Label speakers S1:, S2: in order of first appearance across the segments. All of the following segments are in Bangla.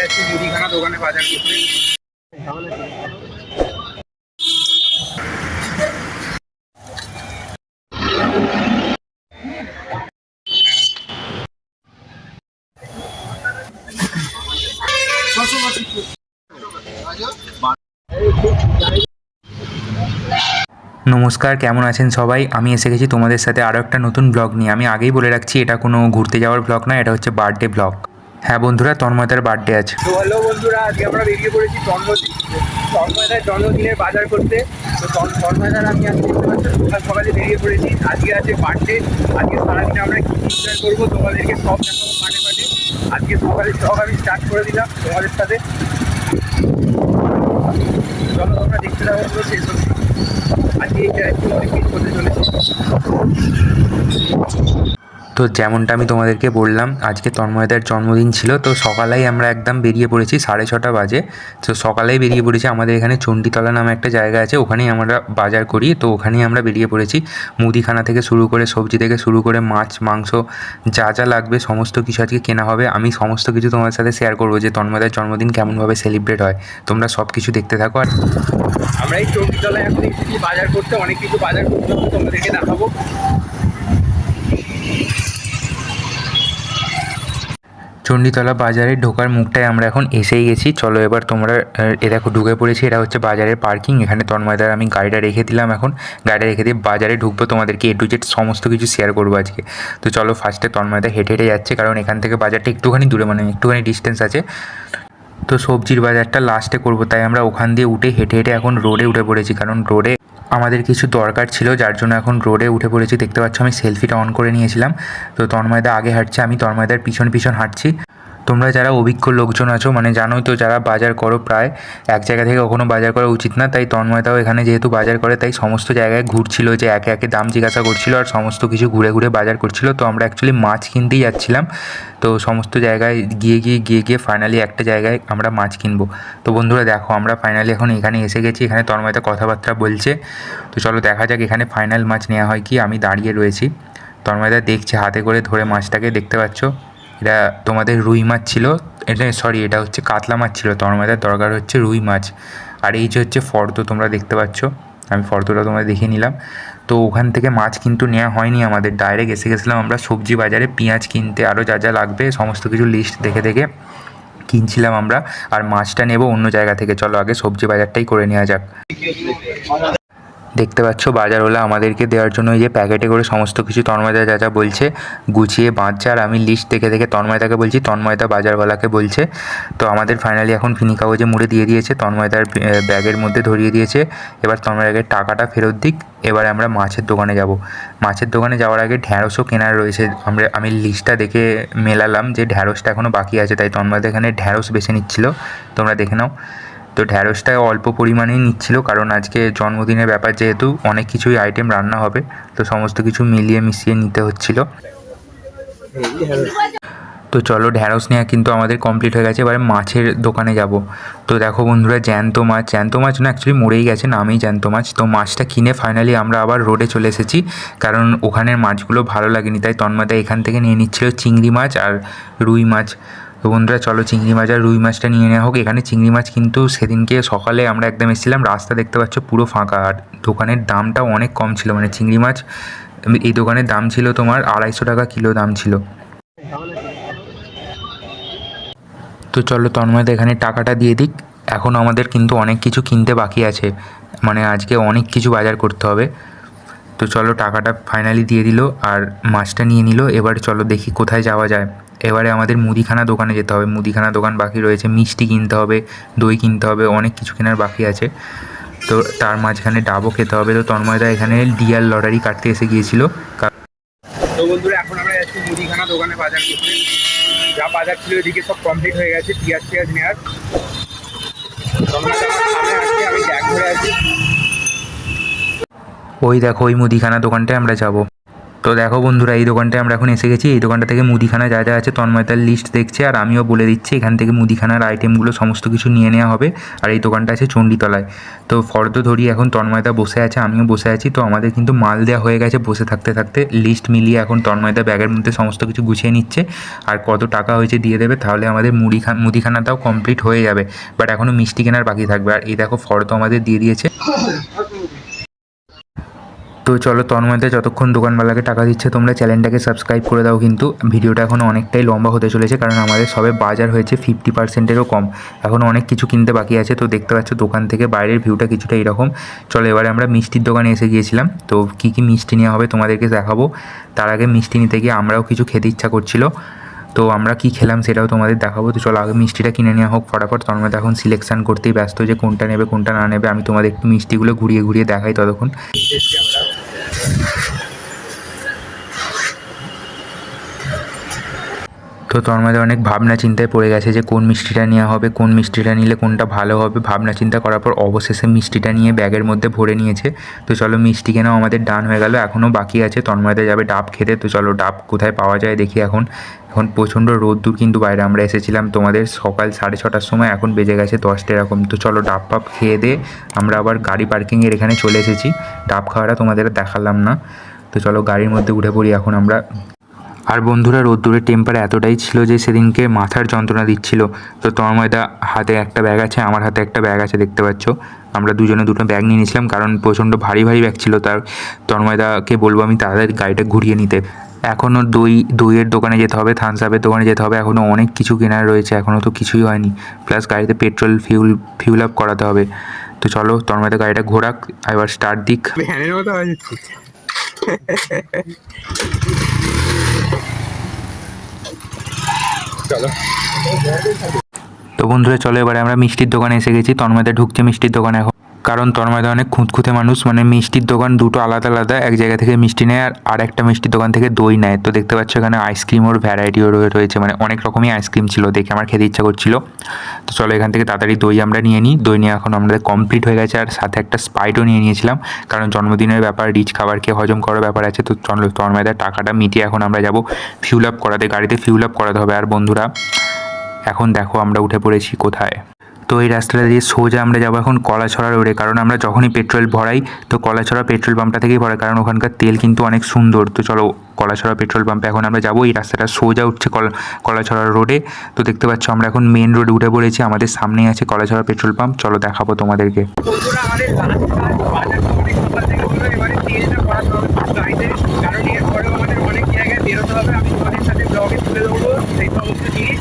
S1: যাচ্ছি মুদিখানা দোকানে বাজার করতে।
S2: নমস্কার, কেমন আছেন সবাই? আমি এসে গেছি তোমাদের সাথে আরও একটা নতুন ব্লগ নিয়ে। আমি আগেই বলে রাখছি, এটা কোনো ঘুরতে যাওয়ার ব্লগ না, এটা হচ্ছে বার্থডে ব্লগ। হ্যাঁ বন্ধুরা, তন্ময়দার বার্থডে আছে।
S1: তো হ্যালো বন্ধুরা, আজকে আমরা বেরিয়ে পড়েছি তন্ময়দার জন্মদিনের বাজার করতে। তো তন্ময়দার আমি আজকে সকাল সকালে বেরিয়ে পড়েছি। আজকে আছে বার্থডে। আজকে সারাদিন আমরা কি এনজয় করবো তোমাদেরকে সব দেখাবো পাটে পাটে। আজকে সকালে সব আমি স্টার্ট করে দিলাম তোমাদের সাথে। চলো তোমরা দেখতে যাবো পুরো শেষ হচ্ছে। আজকে এই জায়গায় অনেক কিছু করতে চলেছে।
S2: তো যেমনটা আমি তোমাদেরকে বললাম, আজকে তন্ময়দার জন্মদিন ছিল। তো সকালেই আমরা একদম বেরিয়ে পড়েছি, 6:30 বাজে। তো সকালেই বেরিয়ে পড়েছি। আমাদের এখানে চণ্ডীতলা নামে একটা জায়গা আছে, ওখানেই আমরা বাজার করি। তো ওখানেই আমরা বেরিয়ে পড়েছি। মুদিখানা থেকে শুরু করে, সবজি থেকে শুরু করে, মাছ মাংস যা যা লাগবে সমস্ত কিছু আজকে কেনা হবে। আমি সমস্ত কিছু তোমাদের সাথে শেয়ার করবো যে তন্ময়দার জন্মদিন কেমনভাবে সেলিব্রেট হয়। তোমরা সব কিছু দেখতে থাকো। আর
S1: আমরা এই চণ্ডীতলায় এখন এসেছি বাজার করতে। অনেক কিছু বাজার করতে হবে, তোমাদেরকে দেখাবো।
S2: চণ্ডীতলা বাজারে ঢোকার মুখটায় আমরা এখন এসেই গেছি। চলো এবার তোমরা দেখো ঢুকে পড়েছি। এটা হচ্ছে বাজারের পার্কিং। এখানে তন্ময়দার আমি গাড়িটা রেখে দিলাম। এখন গাড়িটা রেখে দিয়ে বাজারে ঢুকবো, তোমাদেরকে A to Z সমস্ত কিছু শেয়ার করবো আজকে। তো চলো, ফার্স্টে তন্ময়দা হেঁটে হেঁটে যাচ্ছে, কারণ এখান থেকে বাজারটা একটুখানি দূরে, মানে একটুখানি ডিস্টেন্স আছে। তো সবজির বাজারটা লাস্টে করবো, তাই আমরা ওখান দিয়ে উঠে হেঁটে হেঁটে এখন রোডে উঠে পড়েছি, কারণ রোডে আমাদের কিছু দরকার ছিল, যার জন্য এখন রোডে উঠে পড়েছি। দেখতে পাচ্ছ আমি সেলফিটা অন করে নিয়েছিলাম। তো তন্ময়দা আগে হাঁটছে, আমি তন্ময়দার পিছন পিছন হাঁটছি। তোমরা যারা অভিজ্ঞ লোকজন আছো, মানে জানোই তো, যারা বাজার করো প্রায়, এক জায়গা থেকে কখনো বাজার করা উচিত না। তাই তন্ময়দাও এখানে যেহেতু বাজার করে, তাই সমস্ত জায়গায় ঘুরছিল, যে একে একে দাম জিজ্ঞাসা করছিল আর সমস্ত কিছু ঘুরে ঘুরে বাজার করছিল। তো আমরা অ্যাকচুয়ালি মাছ কিনতেই যাচ্ছিলাম। তো সমস্ত জায়গায় গিয়ে ফাইনালি একটা জায়গায় আমরা মাছ কিনবো। তো বন্ধুরা দেখো, আমরা ফাইনালি এখন এখানে এসে গেছি। এখানে তন্ময়দা কথাবার্তা বলছে। তো চলো দেখা যাক এখানে ফাইনাল মাছ নেওয়া হয় কি। আমি দাঁড়িয়ে রয়েছি, তন্ময়দা দেখছে হাতে করে ধরে মাছটাকে। দেখতে পাচ্ছ, এটা তোমাদের রুই মাছ ছিল। এটা হচ্ছে কাতলা মাছ ছিল। তন্ময়দার দরকার হচ্ছে রুই মাছ। আর এই যে হচ্ছে ফর্দ, তোমরা দেখতে পাচ্ছ। আমি ফর্দটা তোমরা দেখে নিলাম। তো ওখান থেকে মাছ কিন্তু নেওয়া হয়নি আমাদের, ডাইরেক্ট এসে গেছিলাম আমরা সবজি বাজারে পেঁয়াজ কিনতে। আরও যা যা লাগবে সমস্ত কিছু লিস্ট দেখে দেখে কিনছিলাম আমরা। আর মাছটা নেব অন্য জায়গা থেকে। চলো আগে সবজি বাজারটাই করে নেওয়া যাক। দেখতে পাচ্ছ বাজারওয়ালা আমাদেরকে দেওয়ার জন্য এই যে প্যাকেটে করে সমস্ত কিছু তন্ময়দা যা যা বলছে গুছিয়ে বাঁচছে। আর আমি লিস্ট দেখে দেখে তন্ময়দাকে বলছি, তন্ময়দা বাজারওয়ালাকে বলছে। তো আমাদের ফাইনালি এখন ফিনি কাগজে মুড়ে দিয়ে দিয়েছে, তন্ময়দার ব্যাগের মধ্যে ধরিয়ে দিয়েছে। এবার তন্ময়দাকে টাকাটা ফেরত দিক। এবারে আমরা মাছের দোকানে যাব। মাছের দোকানে যাওয়ার আগে ঢ্যাঁড়সও কেনার রয়েছে। আমি লিস্টটা দেখে মেলালাম যে ঢ্যাঁড়সটা এখনও বাকি আছে, তাই তন্ময়দা এখানে ঢ্যাঁড়স বেছে নিচ্ছিল। তোমরা দেখে নাও। তো ঢ্যাঁড়সটা অল্প পরিমাণেই নিচ্ছিল, কারণ আজকে জন্মদিনের ব্যাপার, যেহেতু অনেক কিছুই আইটেম রান্না হবে। তো সমস্ত কিছু মিলিয়ে মিশিয়ে নিতে হচ্ছিল। তো চলো, ঢ্যাঁড়স নেওয়া কিন্তু আমাদের কমপ্লিট হয়ে গেছে। এবারে মাছের দোকানে যাব। তো দেখো বন্ধুরা, জ্যান্ত মাছ না, অ্যাকচুয়ালি মরেই গেছে, নামেই জ্যান্ত মাছ। তো মাছটা কিনে ফাইনালি আমরা আবার রোডে চলে এসেছি, কারণ ওখানের মাছগুলো ভালো লাগেনি। তাই তন্ময়দা এখান থেকে নিয়ে নিচ্ছিল চিংড়ি মাছ আর রুই মাছ। তো বন্ধুরা চলো, চিংড়ি মাছ আর রুই মাছটা নিয়ে নেওয়া হোক। এখানে চিংড়ি মাছ কিন্তু সেদিনকে সকালে আমরা একদম এসেছিলাম, রাস্তা দেখতে পাচ্ছ পুরো ফাঁকা। আর দোকানের দামটাও অনেক কম ছিল, মানে চিংড়ি মাছ এই দোকানের দাম ছিল তোমার 250 টাকা কিলো দাম ছিল। তো চলো তন্ময়দা এখানে টাকাটা দিয়ে দিক। এখন আমাদের কিন্তু অনেক কিছু কিনতে বাকি আছে, মানে আজকে অনেক কিছু বাজার করতে হবে। তো চলো, টাকাটা ফাইনালি দিয়ে দিল আর মাছটা নিয়ে নিল। এবার চলো দেখি কোথায় যাওয়া যায়। এবারে আমাদের মুদিখানা দোকানে যেতে হবে। মুদিখানা দোকান বাকি রয়েছে, মিষ্টি কিনতে হবে, দই কিনতে হবে, অনেক কিছু কেনার বাকি আছে। তো তার মাঝখানে ডাবও খেতে হবে। তো তন্ময়দা এখানে ডিয়ার লটারি কাটতে এসে গিয়েছিল।
S1: তো বন্ধুরা এখন আমরা যাচ্ছি মুদিখানা দোকানে বাজার করতে। যা বাজার ছিল এদিকে সব কমপ্লিট হয়ে গেছে, পেঁয়াজ নেওয়ার। আমি ব্যাগ ধরে আছি।
S2: ওই দেখো, ওই মুদিখানা দোকানটায় আমরা যাব। তো দেখো বন্ধুরা, এই দোকানটায় আমরা এখন এসে গেছি। এই দোকানটা থেকে মুদিখানা যা যা আছে তন্ময় তার লিস্ট দেখছে, আর আমিও বলে দিচ্ছি এখান থেকে মুদিখানার আইটেমগুলো সমস্ত কিছু নিয়ে নেওয়া হবে। আর এই দোকানটা আছে চণ্ডীতলায়। তো ফর্দ ধরি এখন তন্ময়দা বসে আছে, আমিও বসে আছি। তো আমাদের কিন্তু মাল দেওয়া হয়ে গেছে বসে থাকতে থাকতে। লিস্ট মিলিয়ে এখন তন্ময়দা ব্যাগের মধ্যে সমস্ত কিছু গুছিয়ে নিচ্ছে, আর কত টাকা হয়েছে দিয়ে দেবে, তাহলে আমাদের মুদিখানাটাও কমপ্লিট হয়ে যাবে। বাট এখনও মিষ্টি কেনার বাকি থাকবে। আর এই দেখো ফর্দ আমাদের দিয়ে দিয়েছে। তো চলো, তন্ময়দা যতক্ষণ দোকানওয়ালাকে টাকা দিচ্ছে তোমরা চ্যানেলটাকে সাবস্ক্রাইব করে দাও। কিন্তু ভিডিওটা এখনও অনেকটাই লম্বা হতে চলেছে, কারণ আমাদের সবে বাজার হয়েছে 50%-এরও কম। এখনও অনেক কিছু কিনতে বাকি আছে। তো দেখতে পাচ্ছ দোকান থেকে বাইরের ভিউটা কিছুটা এরকম। চলো, এবারে আমরা মিষ্টির দোকানে এসে গিয়েছিলাম। তো কী কী মিষ্টি নেওয়া হবে তোমাদেরকে দেখাবো। তার আগে মিষ্টি নিতে গিয়ে আমরাও কিছু খেতে ইচ্ছা করছিল। তো আমরা কি খেলাম সেটাও তোমাদের দেখাবো। তো চলো আগে মিষ্টিটা কিনে নেওয়া হোক ফটাফট। তন্ময়দা এখন সিলেকশান করতেই ব্যস্ত যে কোনটা নেবে কোনটা না নেবে। আমি তোমাদের একটু মিষ্টিগুলো ঘুরিয়ে ঘুরিয়ে দেখাই ততক্ষণ। তো তন্ময়দা অনেক ভাবনা চিন্তায় পড়ে গেছে যে কোন মিষ্টিটা নেওয়া হবে, কোন মিষ্টিটা নিলে কোনটা ভালো হবে। ভাবনা চিন্তা করার পর অবশেষে মিষ্টিটা নিয়ে ব্যাগের মধ্যে ভরে নিয়েছে। তো চলো, মিষ্টি কেনাও আমাদের ডান হয়ে গেল। এখনও বাকি আছে, তন্ময়দা যাবে ডাব খেতে। তো চলো ডাব কোথায় পাওয়া যায় দেখি। এখন প্রচণ্ড রোদ্দুর কিন্তু বাইরে। আমরা এসেছিলাম তোমাদের সকাল 6:30টার সময়, এখন বেজে গেছে 10টা এরকম। তো চলো ডাব পাপ খেয়ে দিয়ে আমরা আবার গাড়ি পার্কিংয়ের এখানে চলে এসেছি। ডাব খাওয়াটা তোমাদের দেখালাম না। তো চলো গাড়ির মধ্যে উঠে পড়ি এখন আমরা। আর বন্ধুরা, রোদ্দুরের টেম্পার এতটাই ছিল যে সেদিনকে মাথার যন্ত্রণা দিচ্ছিল। তো তন্ময়দা হাতে একটা ব্যাগ আছে, আমার হাতে একটা ব্যাগ আছে, দেখতে পাচ্ছ। আমরা দুজনে দুটো ব্যাগ নিয়ে নিয়েছিলাম, কারণ প্রচণ্ড ভারী ভারী ব্যাগ ছিল। তার তন্ময়দাকে বলবো আমি তাদের গাড়িটা ঘুরিয়ে নিতে। এখনও দইয়ের দোকানে যেতে হবে, থামস আপের দোকানে যেতে হবে। এখনও অনেক কিছু কেনার রয়েছে, এখনও তো কিছুই হয়নি। প্লাস গাড়িতে পেট্রোল ফিউল আপ করাতে হবে। তো চলো তন্ময়দা গাড়িটা ঘোরাক, এবার স্টার্ট দিক।
S1: ভ্যানের মতো হয়ে যাচ্ছে। চলো।
S2: তো বন্ধুরা চলো, এবারে আমরা মিষ্টির দোকানে এসে গেছি। তন্ময়দা ঢুকছে মিষ্টির দোকানে এখন, কারণ তন্ময়দা অনেক খুঁতখুঁতে মানুষ। মানে মিষ্টির দোকান দুটো আলাদা আলাদা, এক জায়গা থেকে মিষ্টি নেয় আর একটা মিষ্টির দোকান থেকে দই নেয়। তো দেখতে পাচ্ছ এখানে আইসক্রিমের ভ্যারাইটিও রয়েছে, মানে অনেক রকমই আইসক্রিম ছিল, দেখে আমার খেতে ইচ্ছা করছিল। তো চলো এখান থেকে তাড়াতাড়ি দই আমরা নিয়ে নিই। দই নিয়ে এখন আমাদের কমপ্লিট হয়ে গেছে, আর সাথে একটা স্প্রাইটও নিয়ে নিয়েছিলাম, কারণ জন্মদিনের ব্যাপার, রিচ খাবার খেয়ে হজম করার ব্যাপার আছে। তো চলো তন্ময়দার টাকাটা মিটিয়ে এখন আমরা যাব ফিউল আপ করাতে, গাড়িতে ফিউল আপ করাতে হবে। আর বন্ধুরা এখন দেখো আমরা উঠে পড়েছি কোথায়। তো এই রাস্তাটা দিয়ে সোজা আমরা যাবো এখন কলাছড়া রোডে, কারণ আমরা যখনই পেট্রোল ভরাই তো কলাছড়া পেট্রোল পাম্পটা থেকেই ভরাই, কারণ ওখানকার তেল কিন্তু অনেক সুন্দর। তো চলো কলাছড়া পেট্রোল পাম্পে এখন আমরা যাবো। এই রাস্তাটা সোজা উঠছে কলাছড়া রোডে। তো দেখতে পাচ্ছ আমরা এখন মেন রোডে উঠে পড়েছি, আমাদের সামনেই আছে কলাছড়া পেট্রোল পাম্প। চলো দেখাবো তোমাদেরকে।
S1: বন্ধুরা, আমাদের বাজার অনেক সকাল থেকে ছিল। এবারে তেলটা ভরাতে হবে গাড়িতে, কারণ এর পরেও আমাদের অনেক জায়গায় বেরোতে হবে। আমি তোমাদের সাথে ব্লগে তুলে দেবো সেই সমস্ত জিনিস।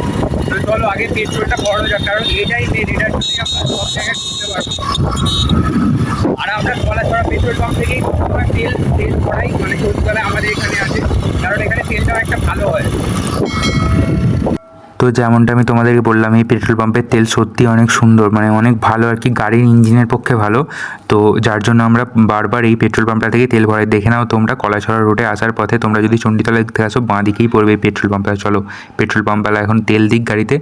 S1: তো চলো আগে পেট্রোলটা ভরানো যাক, কারণ এটাই মেন, এটার জন্যই আমরা সব জায়গায় ঘুরতে পারবো। আর আমরা কলাছড়া পেট্রোল পাম্প থেকেই তেল ভরাই, মানে চৌদ্দতলায় আমাদের এখানে আছে, কারণ এখানে তেলটাও একটা ভালো হয়।
S2: তো যেমনটা আমি তোমাদেরকে বললাম, এই পেট্রোল পাম্পের তেল সত্যি অনেক সুন্দর, মানে অনেক ভালো আর কি, গাড়ির ইঞ্জিনের পক্ষে ভালো। তো যার জন্য আমরা বারবার এই পেট্রোল পাম্পটা থেকে তেল ভরাই। দেখে নাও তোমরা কলাছড়া রোডে আসার পথে, তোমরা যদি চণ্ডীতলা দেখতে আসো বাঁ দিকেই পড়বে এই পেট্রোল পাম্পটা। চলো পেট্রোল পাম্পওয়ালা এখন তেল দিক গাড়িতে।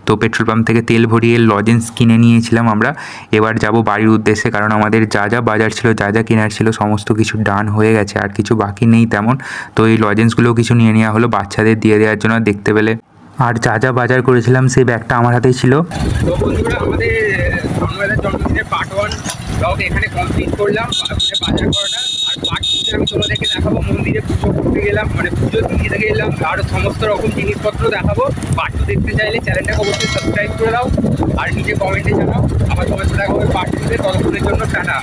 S2: তো পেট্রোল পাম্প থেকে তেল ভরিয়ে লজেন্স কিনে নিয়েছিলাম আমরা। এবার যাব বাড়ির উদ্দেশ্যে, কারণ আমাদের যা যা বাজার ছিল, যা যা কেনার ছিল সমস্ত কিছু ডান হয়ে গেছে, আর কিছু বাকি নেই তেমন। তো এই লজেন্সগুলোও কিছু নিয়ে নেওয়া হলো বাচ্চাদের দিয়ে দেওয়ার জন্য, দেখতে পেলে। আর যা যা বাজার করেছিলাম সেই ব্যাগটা আমার হাতেই ছিল।
S1: তো বন্ধুরা, আমাদের তন্ময়দার জন্মদিনের পার্ট 1 ব্লগ এখানে কমপ্লিট করলাম, বাজার করাটা। আর পার্ট 2 আমি তোমাদেরকে দেখাবো মন্দিরে পুজো করতে গেলাম, মানে পুজো দিতে গেলাম, আর সমস্ত রকম জিনিসপত্র দেখাবো। পার্ট 2 দেখতে চাইলে চ্যানেলটাকে অবশ্যই সাবস্ক্রাইব করে দাও, আর নিচে কমেন্টে জানাও। আবার তোমার সাথে দেখা হবে পার্ট 2-তে। ততক্ষণের জন্য টাটা।